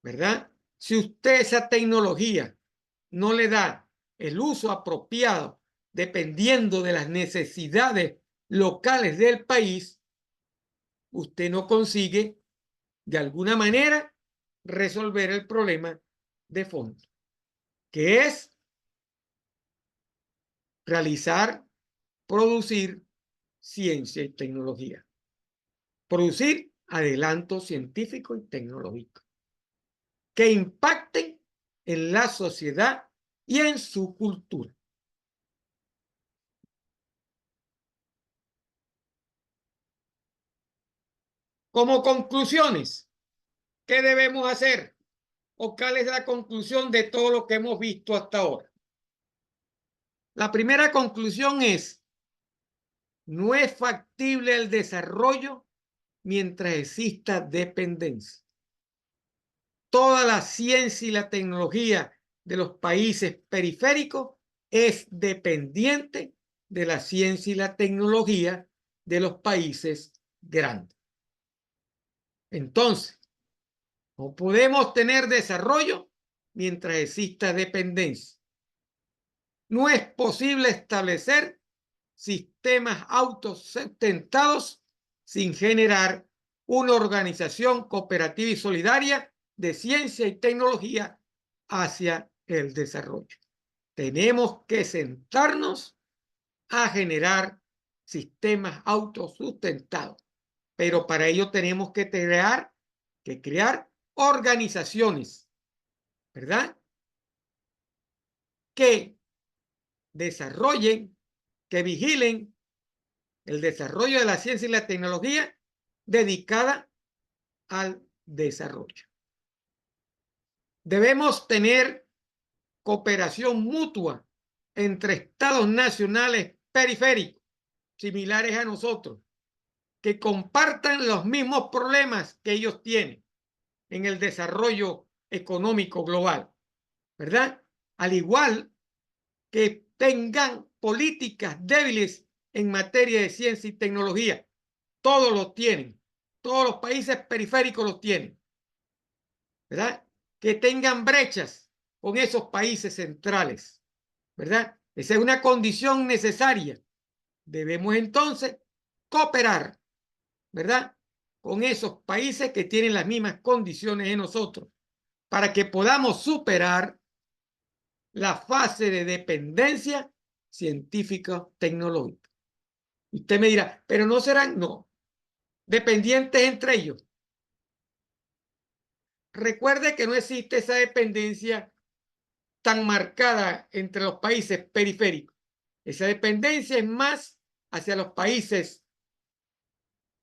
¿verdad? Si usted esa tecnología no le da el uso apropiado dependiendo de las necesidades locales del país, usted no consigue de alguna manera resolver el problema de fondo, que es realizar, producir ciencia y tecnología, producir adelanto científico y tecnológico que impacten en la sociedad y en su cultura. Como conclusiones, ¿qué debemos hacer? ¿O cuál es la conclusión de todo lo que hemos visto hasta ahora? La primera conclusión es: no es factible el desarrollo mientras exista dependencia. Toda la ciencia y la tecnología de los países periféricos es dependiente de la ciencia y la tecnología de los países grandes. Entonces, no podemos tener desarrollo mientras exista dependencia. No es posible establecer sistemas autosustentados sin generar una organización cooperativa y solidaria de ciencia y tecnología hacia el desarrollo. Tenemos que sentarnos a generar sistemas autosustentados, pero para ello tenemos que crear organizaciones, ¿verdad? Que desarrollen, que vigilen el desarrollo de la ciencia y la tecnología dedicada al desarrollo. Debemos tener cooperación mutua entre estados nacionales periféricos, similares a nosotros, que compartan los mismos problemas que ellos tienen en el desarrollo económico global, ¿verdad? Al igual que tengan políticas débiles en materia de ciencia y tecnología. Todos los tienen. Todos los países periféricos los tienen. ¿Verdad? Que tengan brechas con esos países centrales. ¿Verdad? Esa es una condición necesaria. Debemos entonces cooperar, ¿verdad? Con esos países que tienen las mismas condiciones en nosotros, para que podamos superar la fase de dependencia científico-tecnológica. Usted me dirá, pero no serán, no, dependientes entre ellos. Recuerde que no existe esa dependencia tan marcada entre los países periféricos. Esa dependencia es más hacia los países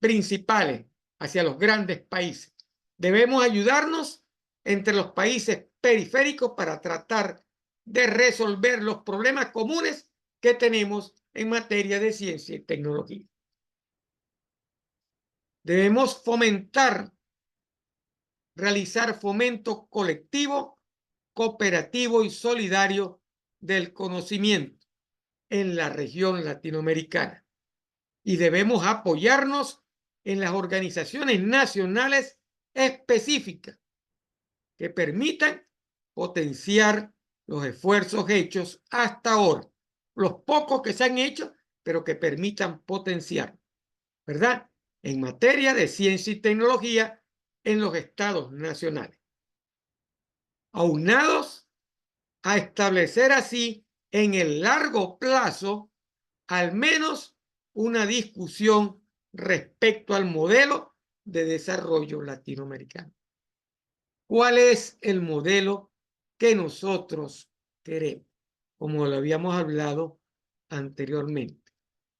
principales, hacia los grandes países. Debemos ayudarnos entre los países periféricos para tratar de resolver los problemas comunes que tenemos en materia de ciencia y tecnología. Debemos realizar fomento colectivo, cooperativo y solidario del conocimiento en la región latinoamericana. Y debemos apoyarnos en las organizaciones nacionales específicas que permitan potenciar los esfuerzos hechos hasta ahora, los pocos que se han hecho, pero que permitan potenciar, ¿verdad? En materia de ciencia y tecnología en los estados nacionales, aunados a establecer así en el largo plazo al menos una discusión respecto al modelo de desarrollo latinoamericano. ¿Cuál es el modelo que nosotros queremos? Como lo habíamos hablado anteriormente,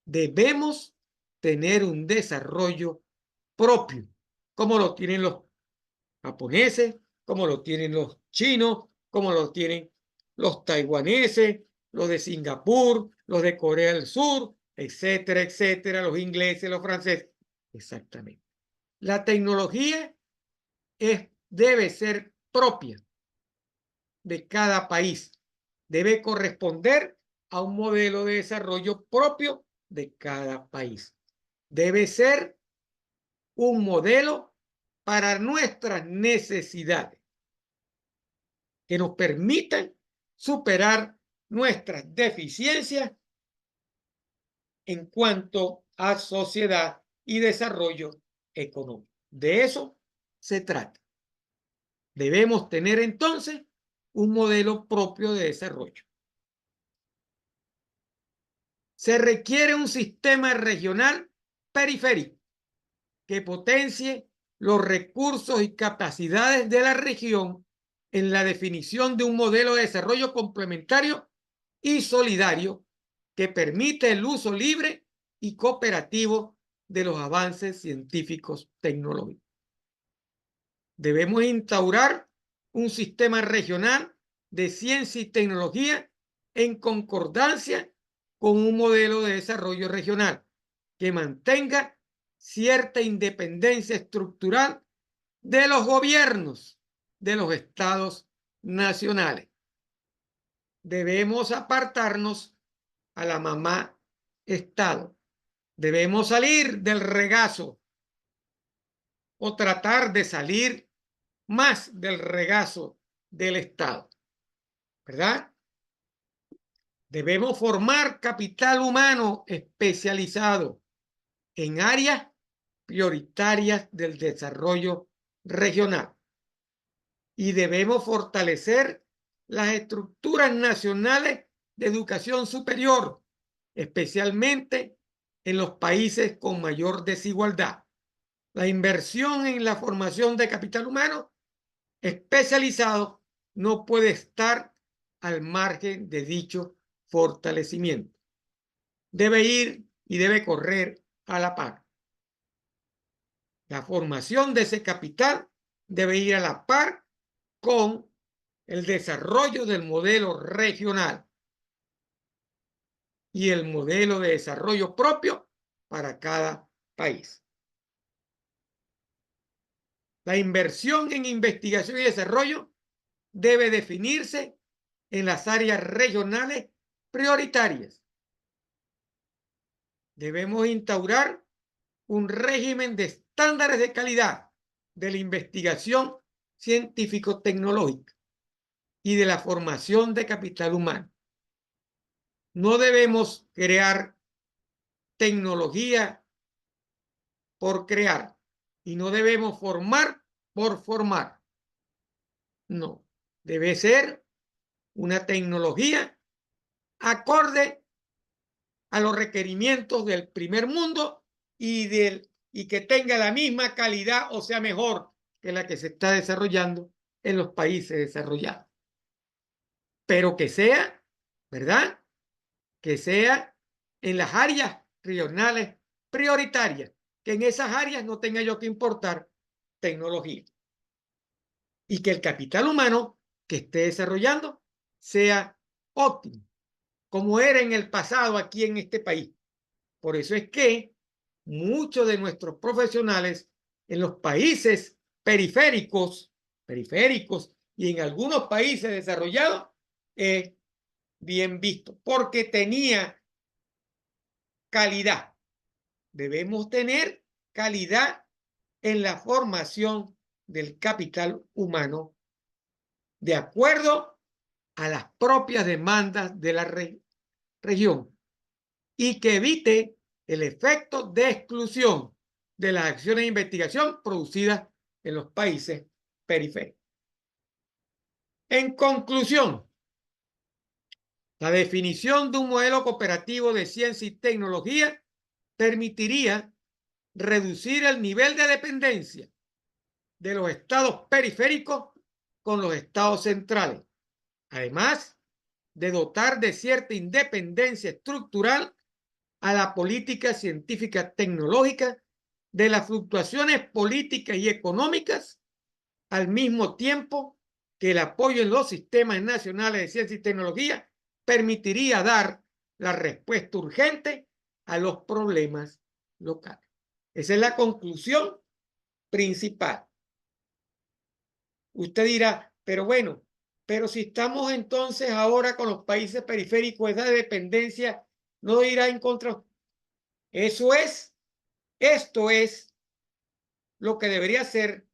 debemos tener un desarrollo propio, como lo tienen los japoneses, como lo tienen los chinos, como lo tienen los taiwaneses, los de Singapur, los de Corea del Sur, etcétera, etcétera, los ingleses, los franceses. Exactamente. La tecnología debe ser propia de cada país. Debe corresponder a un modelo de desarrollo propio de cada país. Debe ser un modelo para nuestras necesidades, que nos permitan superar nuestras deficiencias en cuanto a sociedad y desarrollo económico. De eso se trata. Debemos tener entonces un modelo propio de desarrollo. Se requiere un sistema regional periférico que potencie los recursos y capacidades de la región en la definición de un modelo de desarrollo complementario y solidario que permite el uso libre y cooperativo de los avances científicos tecnológicos. Debemos instaurar un sistema regional de ciencia y tecnología en concordancia con un modelo de desarrollo regional que mantenga cierta independencia estructural de los gobiernos de los estados nacionales. Debemos apartarnos a la mamá Estado. Debemos salir del regazo o tratar de salir más del regazo del Estado, ¿verdad? Debemos formar capital humano especializado en áreas prioritarias del desarrollo regional y debemos fortalecer las estructuras nacionales de educación superior, especialmente en los países con mayor desigualdad. La inversión en la formación de capital humano especializado no puede estar al margen de dicho fortalecimiento. Debe ir y debe correr a la par. La formación de ese capital debe ir a la par con el desarrollo del modelo regional y el modelo de desarrollo propio para cada país. La inversión en investigación y desarrollo debe definirse en las áreas regionales prioritarias. Debemos instaurar un régimen de estándares de calidad de la investigación científico-tecnológica y de la formación de capital humano. No debemos crear tecnología por crear y no debemos formar por formar. No, debe ser una tecnología acorde a los requerimientos del primer mundo y que tenga la misma calidad o sea mejor que la que se está desarrollando en los países desarrollados. Pero que sea, ¿verdad? Que sea en las áreas regionales prioritarias, que en esas áreas no tenga yo que importar tecnología. Y que el capital humano que esté desarrollando sea óptimo, como era en el pasado aquí en este país. Por eso es que muchos de nuestros profesionales en los países periféricos y en algunos países desarrollados, bien visto, porque tenía calidad. Debemos tener calidad en la formación del capital humano de acuerdo a las propias demandas de la región y que evite el efecto de exclusión de las acciones de investigación producidas en los países periféricos. En conclusión, la definición de un modelo cooperativo de ciencia y tecnología permitiría reducir el nivel de dependencia de los estados periféricos con los estados centrales, además de dotar de cierta independencia estructural a la política científica tecnológica de las fluctuaciones políticas y económicas, al mismo tiempo que el apoyo en los sistemas nacionales de ciencia y tecnología permitiría dar la respuesta urgente a los problemas locales. Esa es la conclusión principal. Usted dirá, pero bueno, pero si estamos entonces ahora con los países periféricos, esa dependencia no irá en contra. Esto es lo que debería ser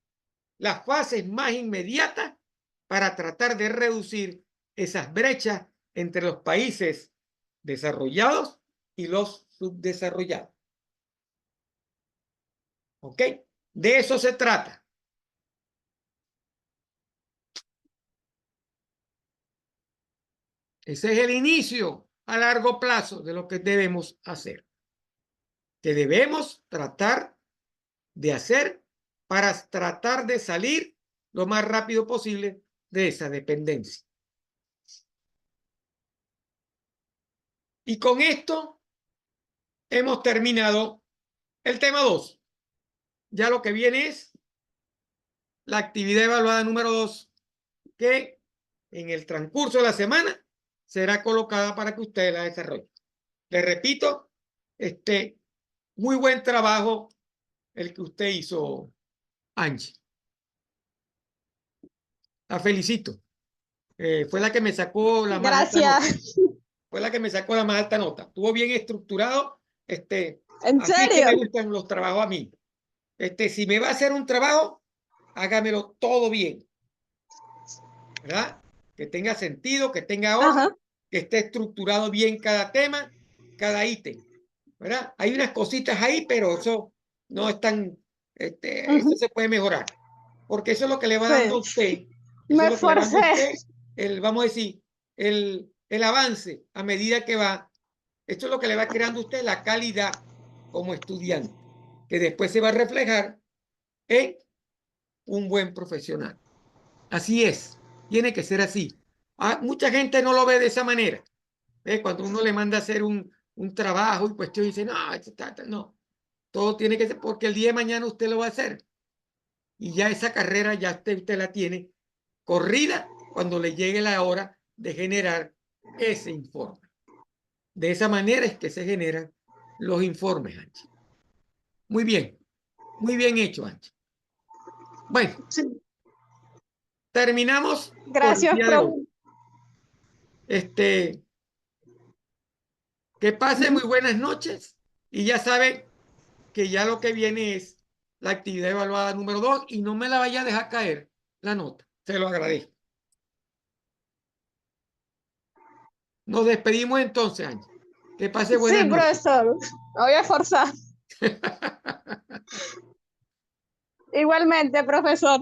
las fases más inmediatas para tratar de reducir esas brechas entre los países desarrollados y los subdesarrollados. ¿Ok? De eso se trata. Ese es el inicio a largo plazo de lo que debemos hacer. Que debemos tratar de hacer para tratar de salir lo más rápido posible de esa dependencia. Y con esto hemos terminado el tema 2. Ya lo que viene es la actividad evaluada número 2, que en el transcurso de la semana será colocada para que ustedes la desarrollen. Les repito, muy buen trabajo el que usted hizo, Angie. La felicito. Fue la que me sacó la más alta nota. Gracias. Fue la que me sacó la más alta nota. Estuvo bien estructurado. ¿En Así es que me serio? gustan los trabajos a mí. Si me va a hacer un trabajo, hágamelo todo bien. ¿Verdad? Que tenga sentido, que tenga orden, Ajá. que esté estructurado bien cada tema, cada ítem. ¿Verdad? Hay unas cositas ahí, pero eso no es tan, eso se puede mejorar. Porque eso es lo que le va dando a Sí. usted, eso Me es lo que le va dando a esforcé. usted, vamos a decir, el avance a medida que va. Esto es lo que le va creando a usted la calidad como estudiante, que después se va a reflejar en un buen profesional. Así es, tiene que ser así. Mucha gente no lo ve de esa manera. Cuando uno le manda a hacer un trabajo y cuestión dice, no, no, todo tiene que ser porque el día de mañana usted lo va a hacer. Y ya esa carrera ya usted la tiene corrida cuando le llegue la hora de generar ese informe. De esa manera es que se generan los informes, Anchi. Muy bien hecho, Anchi. Bueno, terminamos por el Gracias, día de hoy. profe. Que pase muy buenas noches y ya saben que ya lo que viene es la actividad evaluada número 2 y no me la vaya a dejar caer la nota. Se lo agradezco. Nos despedimos entonces, Anchi. Que pase buenas Sí, noches. profesor. Me voy a esforzar. Igualmente, profesor.